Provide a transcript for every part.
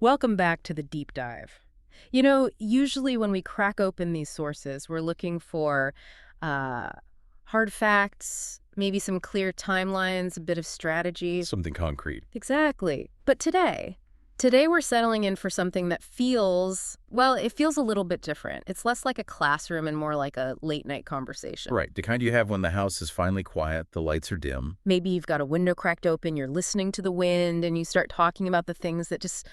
Welcome back to the deep dive. Usually when we crack open these sources, we're looking for uh, hard facts, maybe some clear timelines, a bit of strategy. Something concrete. Exactly. But today we're settling in for something that feels, well, it feels a little bit different. It's less like a classroom and more like a late night conversation. Right, the kind you have when the house is finally quiet, the lights are dim. Maybe you've got a window cracked open, you're listening to the wind, and you start talking about the things that just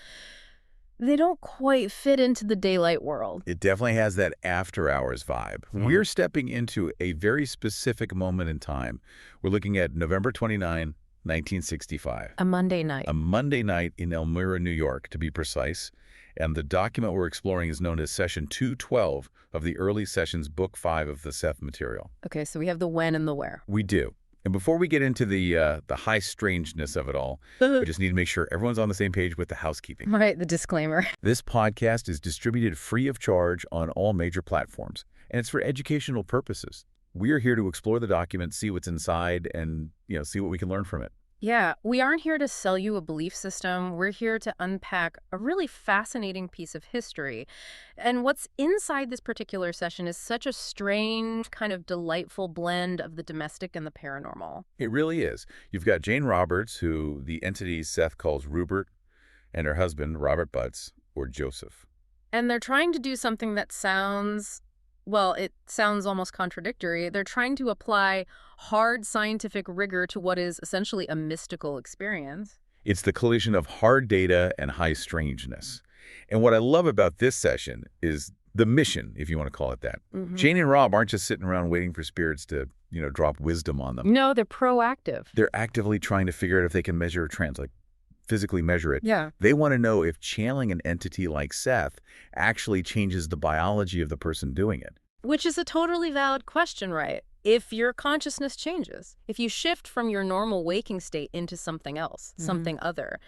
they don't quite fit into the daylight world. It definitely has that after-hours vibe. We're stepping into a very specific moment in time. We're looking at November 29, 1965. A Monday night. A Monday night in Elmira, New York, to be precise. And the document we're exploring is known as Session 212 of the Early Sessions, Book 5 of the Seth Material. Okay, so we have the when and the where. We do. And before we get into the high strangeness of it all, we just need to make sure everyone's on the same page with the housekeeping. Right, the disclaimer. This podcast is distributed free of charge on all major platforms, and it's for educational purposes. We are here to explore the document, see what's inside, and see what we can learn from it. Yeah, we aren't here to sell you a belief system. We're here to unpack a really fascinating piece of history. And what's inside this particular session is such a strange, kind of delightful blend of the domestic and the paranormal. It really is. You've got Jane Roberts, who the entity Seth calls Ruburt, and her husband, Robert Butts, or Joseph. And they're trying to do something that sounds, well, it sounds almost contradictory. They're trying to apply hard scientific rigor to what is essentially a mystical experience. It's the collision of hard data and high strangeness. And what I love about this session is the mission, if you want to call it that. Jane and Rob aren't just sitting around waiting for spirits to, drop wisdom on them. No, they're proactive. They're actively trying to figure out if they can measure a trance, like physically measure it. Yeah. They want to know if channeling an entity like Seth actually changes the biology of the person doing it. Which is a totally valid question, right? If your consciousness changes, if you shift from your normal waking state into something else, something other,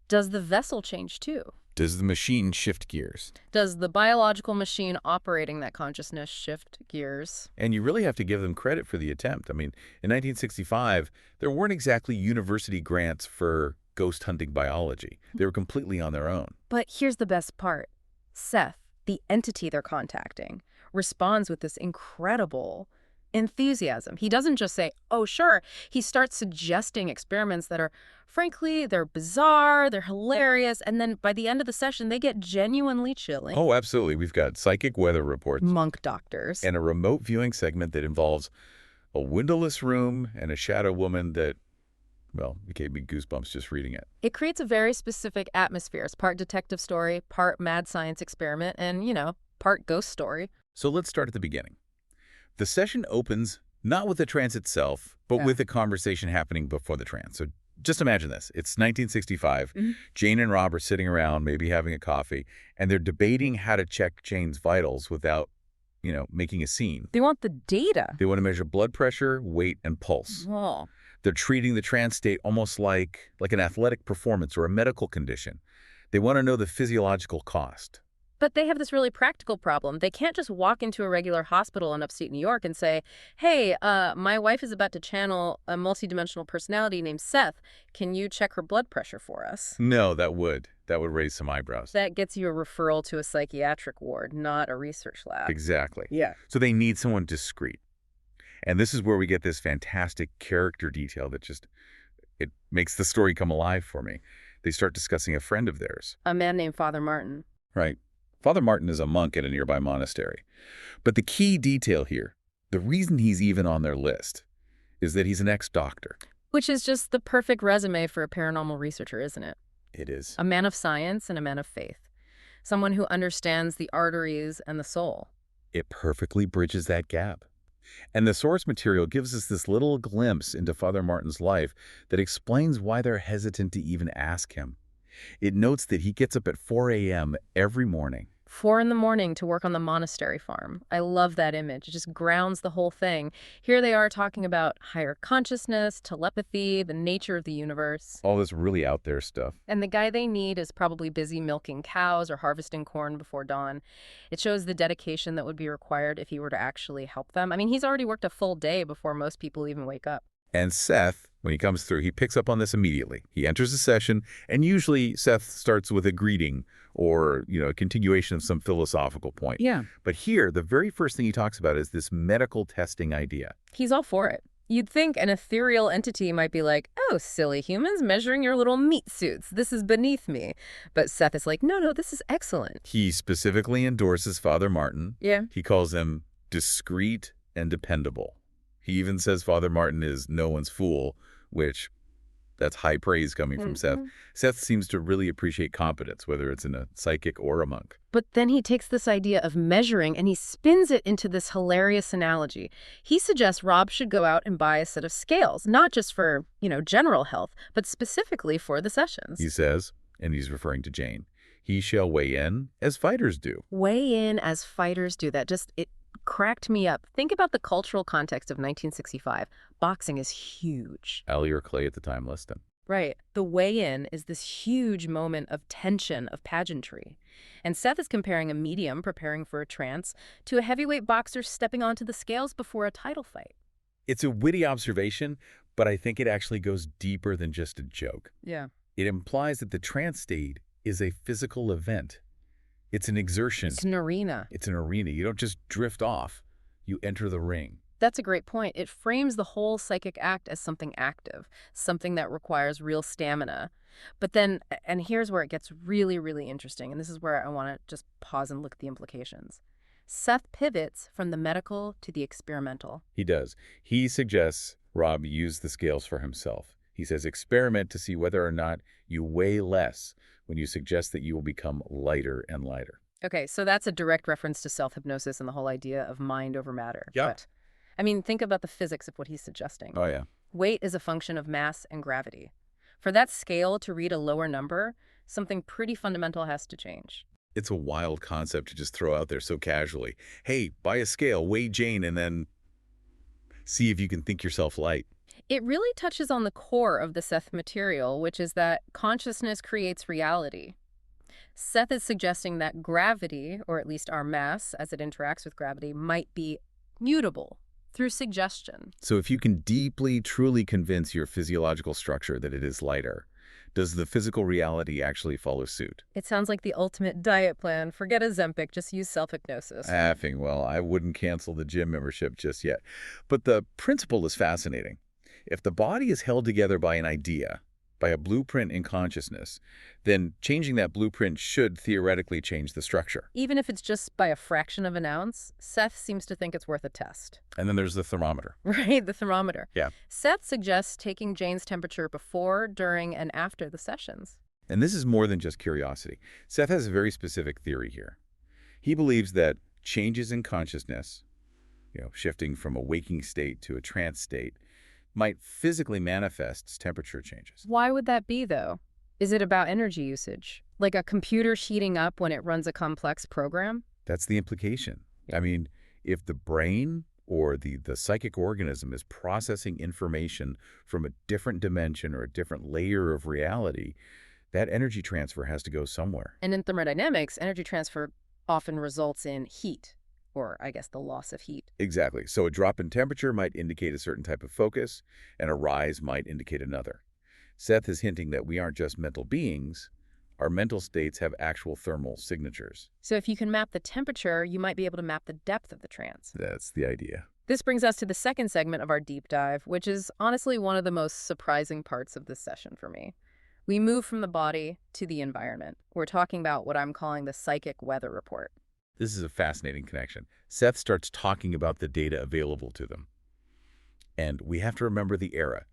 does the vessel change too? Does the machine shift gears? Does the biological machine operating that consciousness shift gears? And you really have to give them credit for the attempt. I mean, in 1965, there weren't exactly university grants for ghost hunting biology. They were completely on their own. But here's the best part. Seth, the entity they're contacting, responds with this incredible enthusiasm. He doesn't just say, oh, sure. He starts suggesting experiments that are, frankly, they're bizarre, they're hilarious, and then by the end of the session, they get genuinely chilling. Oh, absolutely. We've got psychic weather reports. Monk doctors. And a remote viewing segment that involves a windowless room and a shadow woman that, well, it gave me goosebumps just reading it. It creates a very specific atmosphere. It's part detective story, part mad science experiment, and, part ghost story. So let's start at the beginning. The session opens not with the trance itself, but with a conversation happening before the trance. So just imagine this. It's 1965. Jane and Rob are sitting around, maybe having a coffee, and they're debating how to check Jane's vitals without, making a scene. They want the data. They want to measure blood pressure, weight, and pulse. Oh. They're treating the trance state almost like an athletic performance or a medical condition. They want to know the physiological cost. But they have this really practical problem. They can't just walk into a regular hospital in upstate New York and say, hey, my wife is about to channel a multidimensional personality named Seth. Can you check her blood pressure for us? No, that would raise some eyebrows. That gets you a referral to a psychiatric ward, not a research lab. Exactly. Yeah. So they need someone discreet. And this is where we get this fantastic character detail that it makes the story come alive for me. They start discussing a friend of theirs. A man named Father Martin. Right. Father Martin is a monk at a nearby monastery. But the key detail here, the reason he's even on their list, is that he's an ex-doctor. Which is just the perfect resume for a paranormal researcher, isn't it? It is. A man of science and a man of faith. Someone who understands the arteries and the soul. It perfectly bridges that gap. And the source material gives us this little glimpse into Father Martin's life that explains why they're hesitant to even ask him. It notes that he gets up at 4 a.m. every morning. 4 a.m. to work on the monastery farm. I love that image. It just grounds the whole thing. Here they are talking about higher consciousness, telepathy, the nature of the universe. All this really out there stuff. And the guy they need is probably busy milking cows or harvesting corn before dawn. It shows the dedication that would be required if he were to actually help them. I mean, he's already worked a full day before most people even wake up. And Seth, When he comes through, he picks up on this immediately. He enters the session, and usually Seth starts with a greeting or, a continuation of some philosophical point. Yeah. But here, the very first thing he talks about is this medical testing idea. He's all for it. You'd think an ethereal entity might be like, oh, silly humans measuring your little meat suits. This is beneath me. But Seth is like, no, this is excellent. He specifically endorses Father Martin. Yeah. He calls him discreet and dependable. He even says Father Martin is no one's fool, which that's high praise coming from Seth. Seth seems to really appreciate competence, whether it's in a psychic or a monk. But then he takes this idea of measuring and he spins it into this hilarious analogy. He suggests Rob should go out and buy a set of scales, not just for, general health, but specifically for the sessions. He says, and he's referring to Jane, he shall weigh in as fighters do. Weigh in as fighters do. It cracked me up. Think about the cultural context of 1965. Boxing is huge. Allie or Clay at the time listed. Right. The weigh-in is this huge moment of tension, of pageantry. And Seth is comparing a medium preparing for a trance to a heavyweight boxer stepping onto the scales before a title fight. It's a witty observation, but I think it actually goes deeper than just a joke. Yeah. It implies that the trance state is a physical event. It's an exertion. It's an arena. It's an arena. You don't just drift off. You enter the ring. That's a great point. It frames the whole psychic act as something active, something that requires real stamina. But then, and here's where it gets really, really interesting, and this is where I want to just pause and look at the implications. Seth pivots from the medical to the experimental. He does. He suggests Rob use the scales for himself. He says experiment to see whether or not you weigh less when you suggest that you will become lighter and lighter. Okay, so that's a direct reference to self-hypnosis and the whole idea of mind over matter. Yeah. But, think about the physics of what he's suggesting. Oh, yeah. Weight is a function of mass and gravity. For that scale to read a lower number, something pretty fundamental has to change. It's a wild concept to just throw out there so casually. Hey, buy a scale, weigh Jane, and then see if you can think yourself light. It really touches on the core of the Seth material, which is that consciousness creates reality. Seth is suggesting that gravity, or at least our mass as it interacts with gravity, might be mutable through suggestion. So if you can deeply, truly convince your physiological structure that it is lighter, does the physical reality actually follow suit? It sounds like the ultimate diet plan. Forget Ozempic, just use self-hypnosis. Well, I wouldn't cancel the gym membership just yet. But the principle is fascinating. If the body is held together by an idea, by a blueprint in consciousness, then changing that blueprint should theoretically change the structure. Even if it's just by a fraction of an ounce, Seth seems to think it's worth a test. And then there's the thermometer. Right, the thermometer. Yeah. Seth suggests taking Jane's temperature before, during, and after the sessions. And this is more than just curiosity. Seth has a very specific theory here. He believes that changes in consciousness, shifting from a waking state to a trance state, might physically manifest as temperature changes. Why would that be, though? Is it about energy usage? Like a computer heating up when it runs a complex program? That's the implication. If the brain or the psychic organism is processing information from a different dimension or a different layer of reality, that energy transfer has to go somewhere. And in thermodynamics, energy transfer often results in heat. Or, I guess, the loss of heat. Exactly. So a drop in temperature might indicate a certain type of focus, and a rise might indicate another. Seth is hinting that we aren't just mental beings. Our mental states have actual thermal signatures. So if you can map the temperature, you might be able to map the depth of the trance. That's the idea. This brings us to the second segment of our deep dive, which is honestly one of the most surprising parts of this session for me. We move from the body to the environment. We're talking about what I'm calling the psychic weather report. This is a fascinating connection. Seth starts talking about the data available to them. And we have to remember the era.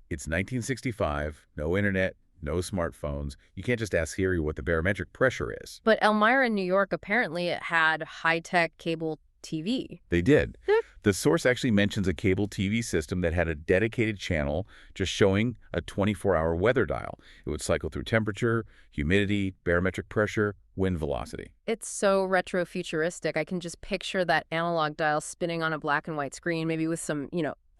It's 1965, no internet, no smartphones. You can't just ask Siri what the barometric pressure is. But Elmira in New York apparently had high-tech cable TV. They did. The source actually mentions a cable TV system that had a dedicated channel just showing a 24-hour weather dial. It would cycle through temperature, humidity, barometric pressure, wind velocity. It's so retro-futuristic. I can just picture that analog dial spinning on a black and white screen, maybe with some,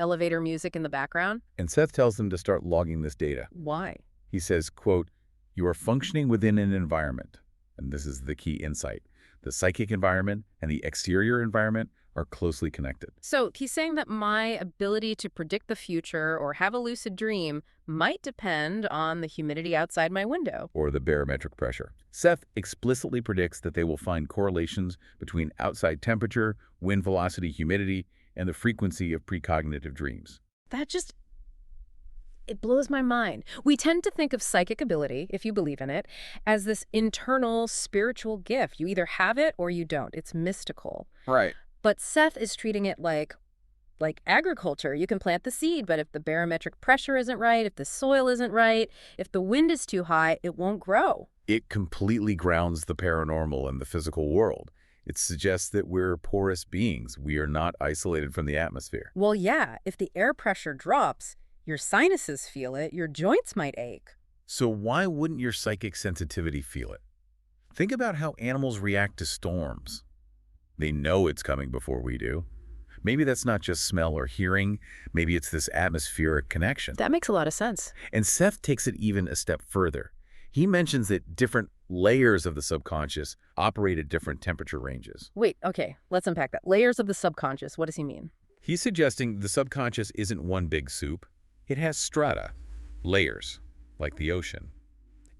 elevator music in the background. And Seth tells them to start logging this data. Why? He says, quote, "You are functioning within an environment." And this is the key insight. The psychic environment and the exterior environment are closely connected. So he's saying that my ability to predict the future or have a lucid dream might depend on the humidity outside my window. Or the barometric pressure. Seth explicitly predicts that they will find correlations between outside temperature, wind velocity, humidity, and the frequency of precognitive dreams. That just, it blows my mind. We tend to think of psychic ability, if you believe in it, as this internal spiritual gift. You either have it or you don't. It's mystical. Right. But Seth is treating it like agriculture. You can plant the seed, but if the barometric pressure isn't right, if the soil isn't right, if the wind is too high, it won't grow. It completely grounds the paranormal and the physical world. It suggests that we're porous beings. We are not isolated from the atmosphere. Well, yeah, if the air pressure drops, your sinuses feel it, your joints might ache. So why wouldn't your psychic sensitivity feel it? Think about how animals react to storms. They know it's coming before we do. Maybe that's not just smell or hearing. Maybe it's this atmospheric connection. That makes a lot of sense. And Seth takes it even a step further. He mentions that different layers of the subconscious operate at different temperature ranges. Wait, okay, let's unpack that. Layers of the subconscious, what does he mean? He's suggesting the subconscious isn't one big soup. It has strata, layers, like the ocean.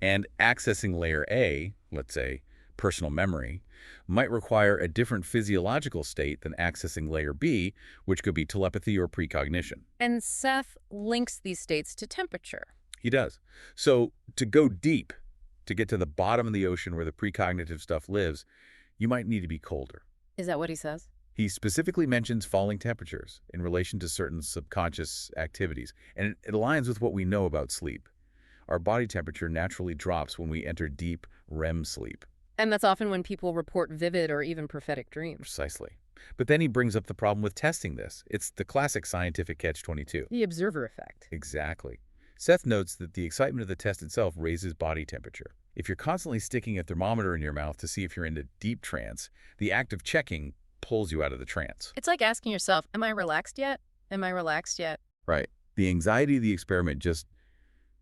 And accessing layer A, let's say personal memory, might require a different physiological state than accessing layer B, which could be telepathy or precognition. And Seth links these states to temperature. He does. So to go deep, to get to the bottom of the ocean where the precognitive stuff lives, you might need to be colder. Is that what he says? He specifically mentions falling temperatures in relation to certain subconscious activities, and it aligns with what we know about sleep. Our body temperature naturally drops when we enter deep REM sleep. And that's often when people report vivid or even prophetic dreams. Precisely. But then he brings up the problem with testing this. It's the classic scientific catch-22. The observer effect. Exactly. Seth notes that the excitement of the test itself raises body temperature. If you're constantly sticking a thermometer in your mouth to see if you're in a deep trance, the act of checking pulls you out of the trance. It's like asking yourself, am I relaxed yet? Am I relaxed yet? Right. The anxiety of the experiment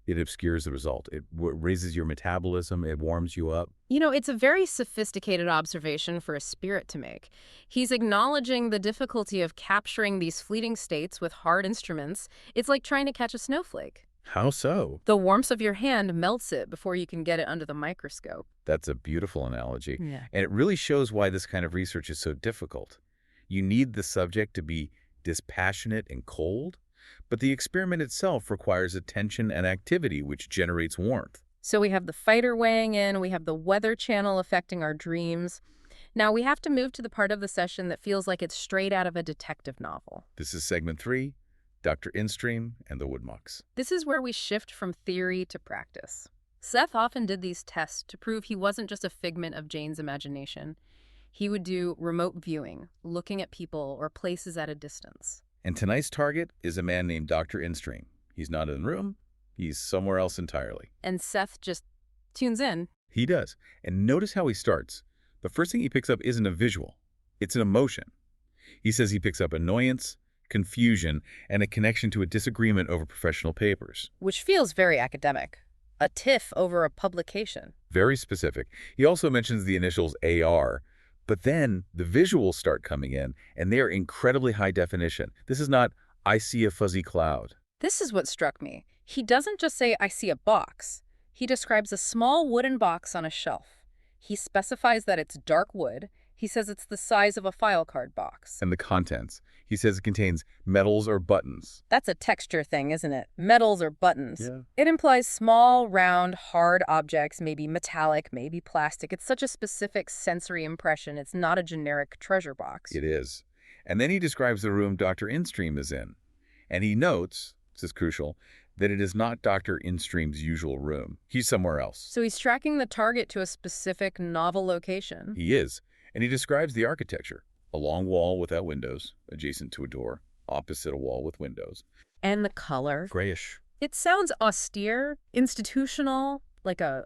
it obscures the result. It raises your metabolism. It warms you up. You know, it's a very sophisticated observation for a spirit to make. He's acknowledging the difficulty of capturing these fleeting states with hard instruments. It's like trying to catch a snowflake. How so? The warmth of your hand melts it before you can get it under the microscope. That's a beautiful analogy. Yeah. And it really shows why this kind of research is so difficult. You need the subject to be dispassionate and cold, but the experiment itself requires attention and activity, which generates warmth. So we have the fighter weighing in, we have the weather channel affecting our dreams. Now we have to move to the part of the session that feels like it's straight out of a detective novel. This is segment 3, Dr. Instream and the Woodmucks. This is where we shift from theory to practice. Seth often did these tests to prove he wasn't just a figment of Jane's imagination. He would do remote viewing, looking at people or places at a distance. And tonight's target is a man named Dr. Instream. He's not in the room. He's somewhere else entirely. And Seth just tunes in. He does. And notice how he starts. The first thing he picks up isn't a visual. It's an emotion. He says he picks up annoyance, confusion, and a connection to a disagreement over professional papers. Which feels very academic. A tiff over a publication. Very specific. He also mentions the initials AR, but then the visuals start coming in, and they are incredibly high definition. This is not, I see a fuzzy cloud. This is what struck me. He doesn't just say, I see a box. He describes a small wooden box on a shelf. He specifies that it's dark wood. He says it's the size of a file card box. And the contents. He says it contains metals or buttons. That's a texture thing, isn't it? Metals or buttons. Yeah. It implies small, round, hard objects, maybe metallic, maybe plastic. It's such a specific sensory impression. It's not a generic treasure box. It is. And then he describes the room Dr. Instream is in. And he notes, this is crucial, that it is not Dr. Instream's usual room. He's somewhere else. So he's tracking the target to a specific novel location. He is. And he describes the architecture. A long wall without windows, adjacent to a door, opposite a wall with windows. And the color. Grayish. It sounds austere, institutional, like a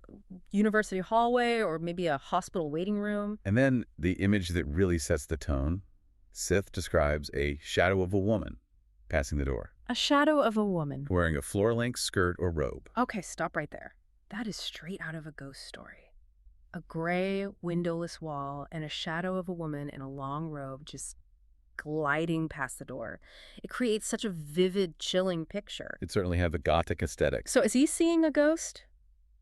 university hallway or maybe a hospital waiting room. And then the image that really sets the tone. Seth describes a shadow of a woman passing the door. A shadow of a woman. Wearing a floor-length skirt or robe. Okay, stop right there. That is straight out of a ghost story. A gray, windowless wall and a shadow of a woman in a long robe just gliding past the door. It creates such a vivid, chilling picture. It certainly had the Gothic aesthetic. So is he seeing a ghost,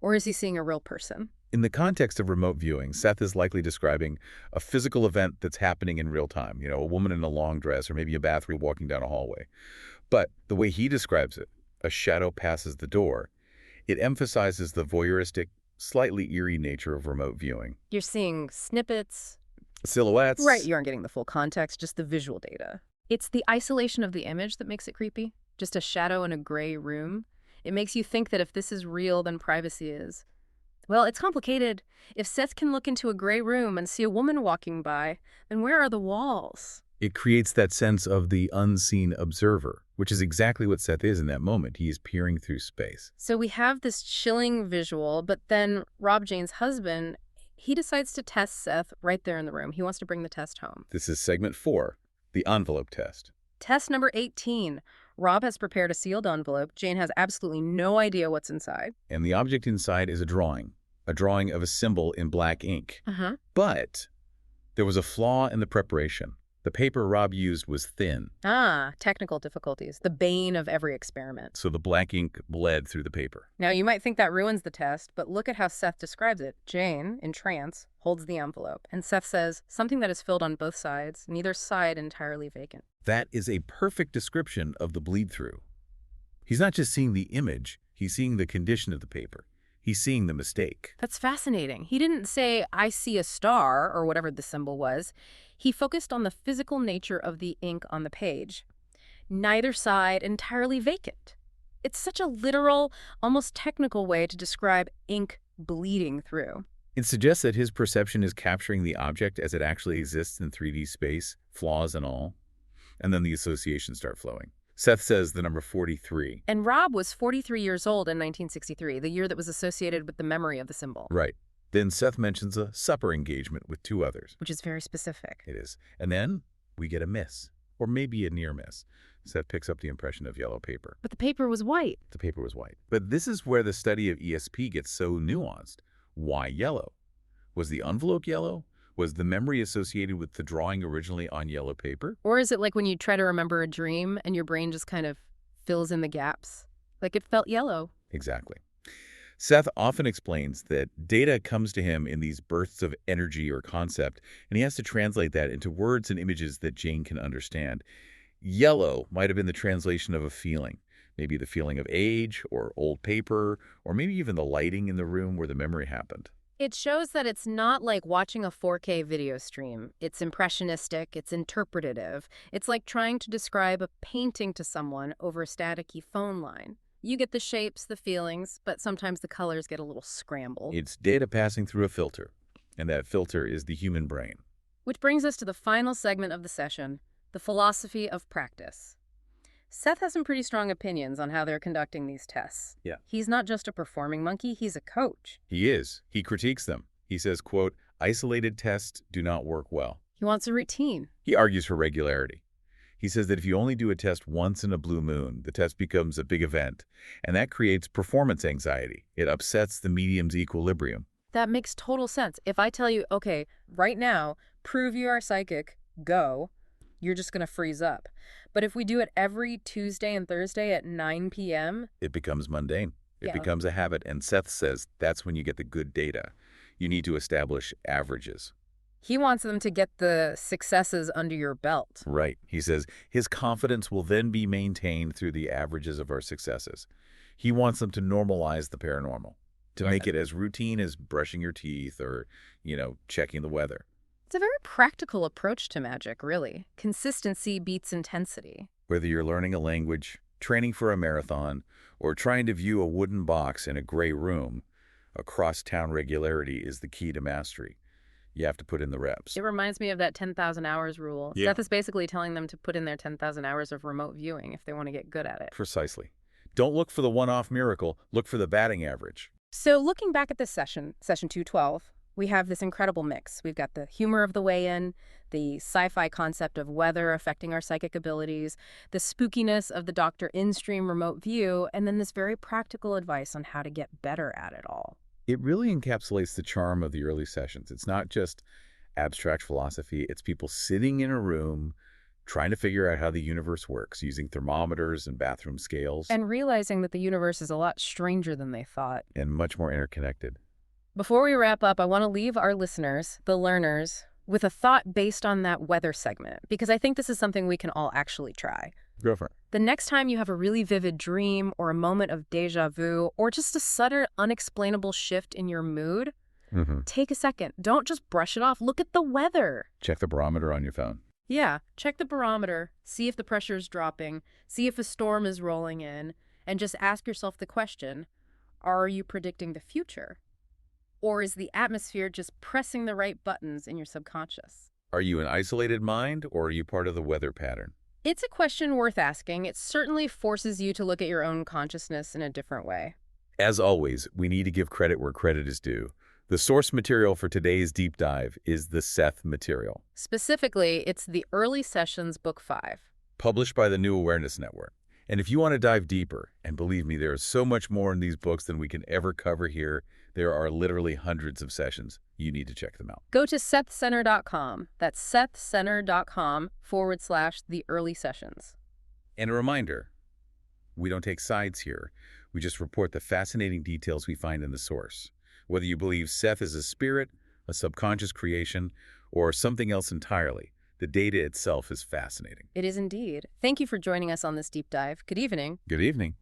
or is he seeing a real person? In the context of remote viewing, Seth is likely describing a physical event that's happening in real time, a woman in a long dress or maybe a bathrobe walking down a hallway. But the way he describes it, a shadow passes the door, it emphasizes the voyeuristic, slightly eerie nature of remote viewing. You're seeing snippets. Silhouettes. Right, you aren't getting the full context, just the visual data. It's the isolation of the image that makes it creepy. Just a shadow in a gray room. It makes you think that if this is real, then privacy is. Well, it's complicated. If Seth can look into a gray room and see a woman walking by, then where are the walls? It creates that sense of the unseen observer, which is exactly what Seth is in that moment. He is peering through space. So we have this chilling visual, but then Rob Jane's husband, he decides to test Seth right there in the room. He wants to bring the test home. This is segment 4, the envelope test. Test number 18. Rob has prepared a sealed envelope. Jane has absolutely no idea what's inside. And the object inside is a drawing of a symbol in black ink. But there was a flaw in the preparation. The paper Rob used was thin. Technical difficulties, the bane of every experiment. So the black ink bled through the paper. Now, you might think that ruins the test, but look at how Seth describes it. Jane, in trance, holds the envelope, and Seth says, something that is filled on both sides, neither side entirely vacant. That is a perfect description of the bleed-through. He's not just seeing the image, he's seeing the condition of the paper. He's seeing the mistake. That's fascinating. He didn't say, I see a star, or whatever the symbol was. He focused on the physical nature of the ink on the page. Neither side entirely vacant. It's such a literal, almost technical way to describe ink bleeding through. It suggests that his perception is capturing the object as it actually exists in 3D space, flaws and all. And then the associations start flowing. Seth says the number 43. And Rob was 43 years old in 1963, the year that was associated with the memory of the symbol. Right. Then Seth mentions a supper engagement with 2 others. Which is very specific. It is. And then we get a miss, or maybe a near miss. Seth picks up the impression of yellow paper. But the paper was white. The paper was white. But this is where the study of ESP gets so nuanced. Why yellow? Was the envelope yellow? Was the memory associated with the drawing originally on yellow paper? Or is it like when you try to remember a dream and your brain just kind of fills in the gaps? Like it felt yellow. Exactly. Seth often explains that data comes to him in these bursts of energy or concept, and he has to translate that into words and images that Jane can understand. Yellow might have been the translation of a feeling, maybe the feeling of age or old paper, or maybe even the lighting in the room where the memory happened. It shows that it's not like watching a 4K video stream. It's impressionistic, it's interpretative. It's like trying to describe a painting to someone over a staticky phone line. You get the shapes, the feelings, but sometimes the colors get a little scrambled. It's data passing through a filter, and that filter is the human brain. Which brings us to the final segment of the session, the philosophy of practice. Seth has some pretty strong opinions on how they're conducting these tests. Yeah. He's not just a performing monkey, he's a coach. He is. He critiques them. He says, quote, isolated tests do not work well. He wants a routine. He argues for regularity. He says that if you only do a test once in a blue moon, the test becomes a big event, and that creates performance anxiety. It upsets the medium's equilibrium. That makes total sense. If I tell you, okay, right now, prove you are psychic, go, you're just going to freeze up. But if we do it every Tuesday and Thursday at 9 p.m. It becomes mundane. It Yeah. becomes a habit, and Seth says that's when you get the good data. You need to establish averages. He wants them to get the successes under your belt. Right. He says his confidence will then be maintained through the averages of our successes. He wants them to normalize the paranormal, to make it as routine as brushing your teeth or, checking the weather. It's a very practical approach to magic, really. Consistency beats intensity. Whether you're learning a language, training for a marathon, or trying to view a wooden box in a gray room, across-town regularity is the key to mastery. You have to put in the reps. It reminds me of that 10,000 hours rule. Yeah. Seth is basically telling them to put in their 10,000 hours of remote viewing if they want to get good at it. Precisely. Don't look for the one-off miracle. Look for the batting average. So looking back at this session 212, we have this incredible mix. We've got the humor of the weigh-in, the sci-fi concept of weather affecting our psychic abilities, the spookiness of the Dr. In-stream remote view, and then this very practical advice on how to get better at it all. It really encapsulates the charm of the early sessions. It's not just abstract philosophy. It's people sitting in a room, trying to figure out how the universe works using thermometers and bathroom scales, And realizing that the universe is a lot stranger than they thought. and much more interconnected. Before we wrap up, I want to leave our listeners, the learners, with a thought based on that weather segment, because I think this is something we can all actually try. Go for it. The next time you have a really vivid dream or a moment of déjà vu or just a sudden unexplainable shift in your mood, take a second. Don't just brush it off. Look at the weather. Check the barometer on your phone. Yeah, check the barometer, see if the pressure is dropping, see if a storm is rolling in, and just ask yourself the question, are you predicting the future? Or is the atmosphere just pressing the right buttons in your subconscious? Are you an isolated mind, or are you part of the weather pattern? It's a question worth asking. It certainly forces you to look at your own consciousness in a different way. As always, we need to give credit where credit is due. The source material for today's deep dive is the Seth Material, Specifically, it's the Early Sessions Book 5. published by the New Awareness Network. And if you want to dive deeper, and believe me, there is so much more in these books than we can ever cover here, there are literally hundreds of sessions. You need to check them out. Go to sethcenter.com. That's sethcenter.com/the early sessions. And a reminder, we don't take sides here. We just report the fascinating details we find in the source. Whether you believe Seth is a spirit, a subconscious creation, or something else entirely, the data itself is fascinating. It is indeed. Thank you for joining us on this deep dive. Good evening. Good evening.